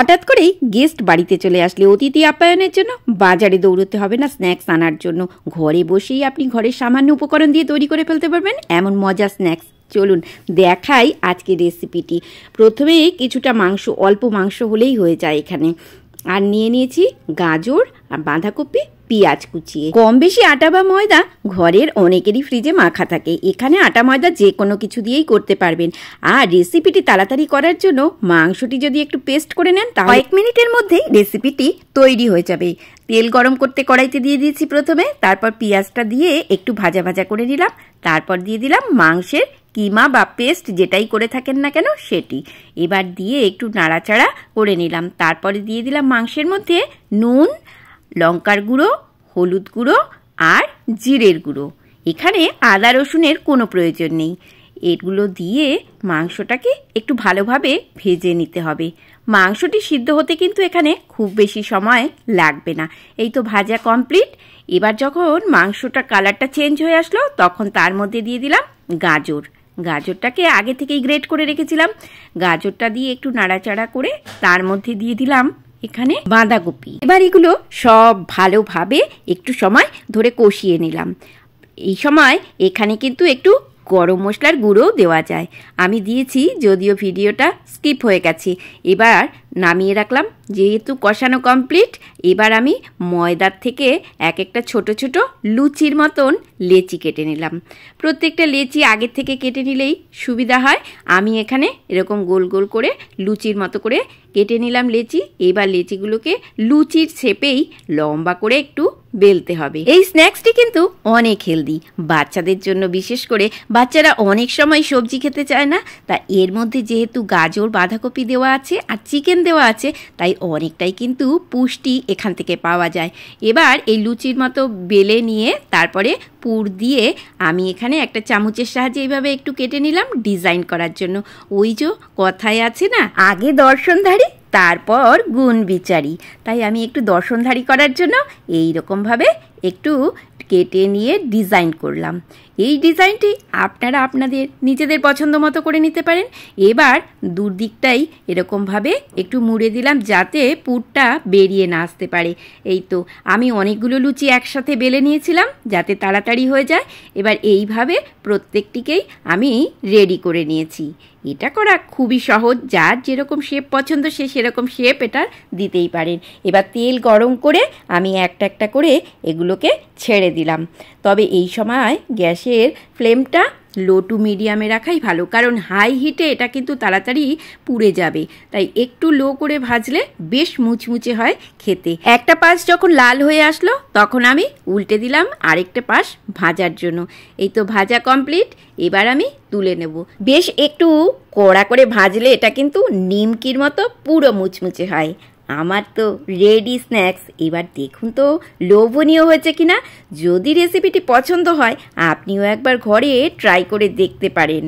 হঠাৎ করেই গেস্ট বাড়িতে চলে আসলে অতিথি আপ্যায়নের জন্য বাজারে দৌড়তে হবে না স্ন্যাক্স আনার জন্য। ঘরে বসেই আপনি ঘরের সামান্য উপকরণ দিয়ে তৈরি করে ফেলতে পারবেন এমন মজার স্ন্যাক্স। চলুন দেখাই আজকে রেসিপিটি। প্রথমে কিছুটা মাংস, অল্প মাংস হলেই হয়ে যায় এখানে। আর নিয়ে নিয়েছি গাজর আর বাঁধাকপি, পেঁয়াজ কুচিয়ে। কম বেশি আটা বা ময়দা ঘরের অনেকেরই ফ্রিজে মাখা থাকে। এখানে আটা ময়দা যে কোনো কিছু দিয়েই করতে পারবেন। আর রেসিপিটি তাড়াতাড়ি করার জন্য মাংসটি যদি একটু পেস্ট করে নেন তাহলে 1 মিনিটের মধ্যেই রেসিপিটি তৈরি হয়ে যাবে। তেল গরম করতে কড়াইতে দিয়ে দিয়েছি প্রথমে, তারপর পেঁয়াজটা দিয়ে একটু ভাজা ভাজা করে নিলাম। তারপর দিয়ে দিলাম মাংসের কিমা বা পেস্ট, যেটাই করে থাকেন না কেন সেটি। এবার দিয়ে একটু নাড়াচাড়া করে নিলাম। তারপরে দিয়ে দিলাম মাংসের মধ্যে নুন, লঙ্কার গুঁড়ো, হলুদ গুঁড়ো আর জিরের গুঁড়ো। এখানে আদা রসুনের কোনো প্রয়োজন নেই। এগুলো দিয়ে মাংসটাকে একটু ভালোভাবে ভেজে নিতে হবে। মাংসটি সিদ্ধ হতে কিন্তু এখানে খুব বেশি সময় লাগবে না। এই তো ভাজা কমপ্লিট। এবার যখন মাংসটা কালারটা চেঞ্জ হয়ে আসলো তখন তার মধ্যে দিয়ে দিলাম গাজর। গাজরটাকে আগে থেকেই গ্রেট করে রেখেছিলাম। গাজরটা দিয়ে একটু নাড়াচাড়া করে তার মধ্যে দিয়ে দিলাম এখানে বাঁধাকপি। এবার এগুলো সব ভালোভাবে একটু সময় ধরে কষিয়ে নিলাম। এই সময় এখানে কিন্তু একটু গরম মশলার গুঁড়োও দেওয়া যায়, আমি দিয়েছি, যদিও ভিডিওটা স্কিপ হয়ে গেছে। এবার নামিয়ে রাখলাম। যেহেতু কষানো কমপ্লিট, এবার আমি ময়দার থেকে এক একটা ছোট ছোট লুচির মতন লেচি কেটে নিলাম। প্রত্যেকটা লেচি আগের থেকে কেটে নিলেই সুবিধা হয়। আমি এখানে এরকম গোল গোল করে লুচির মতো করে কেটে নিলাম লেচি। এবার লেচিগুলোকে লুচির শেপেই লম্বা করে একটু বেলতে হবে। এই স্ন্যাক্সটি কিন্তু অনেক হেলদি, বাচ্চাদের জন্য বিশেষ করে। বাচ্চারা অনেক সময় সবজি খেতে চায় না, তা এর মধ্যে যেহেতু গাজর বাঁধাকপি দেওয়া আছে আর চিকেন দেওয়া আছে, তাই অনেকটাই কিন্তু পুষ্টি এখান থেকে পাওয়া যায়। এবার এই লুচির মতো বেলে নিয়ে তারপরে পুর দিয়ে আমি এখানে একটা চামচের সাহায্যে এইভাবে একটু কেটে নিলাম ডিজাইন করার জন্য। ওই যে কথায় আছে না, আগে দর্শনধারী তারপর গুণ বিচারী, তাই আমি একটু দর্শনধারী করার জন্য এই রকমভাবে একটু কেটে নিয়ে ডিজাইন করলাম। এই ডিজাইনটি আপনারা আপনাদের নিজেদের পছন্দ মতো করে নিতে পারেন। এবার দুদিকটাই এরকমভাবে একটু মুড়ে দিলাম যাতে পুরটা বেরিয়ে না আসতে পারে। এই তো আমি অনেকগুলো লুচি একসাথে বেলে নিয়েছিলাম যাতে তাড়াতাড়ি হয়ে যায়। এবার এইভাবে প্রত্যেকটিকেই আমি রেডি করে নিয়েছি। এটা করা খুবই সহজ, যার যেরকম শেপ পছন্দ সে সেরকম শেপ এটা দিতেই পারেন। এবার তেল গরম করে আমি একটা একটা করে এগুলোকে ছেড়ে দিলাম। তবে এই সময় গ্যাসের ফ্লেমটা লো টু মিডিয়ামে রাখাই ভালো, কারণ হাই হিটে এটা কিন্তু তাড়াতাড়ি পুড়ে যাবে। তাই একটু লো করে ভাজলে বেশ মুচমুচে হয় খেতে। একটা পাশ যখন লাল হয়ে আসলো তখন আমি উল্টে দিলাম আরেকটা পাশ ভাজার জন্য। এই তো ভাজা কমপ্লিট। এবার আমি তুলে নেব। বেশ একটু কড়া করে ভাজলে এটা কিন্তু নিমকির মতো পুরো মুচমুচে হয়। আমার তো রেডি স্ন্যাক্স। এবার দেখুন তো লোভনীয় হয়েছে কিনা। যদি রেসিপিটি পছন্দ হয় আপনিও একবার ঘরে ট্রাই করে দেখতে পারেন।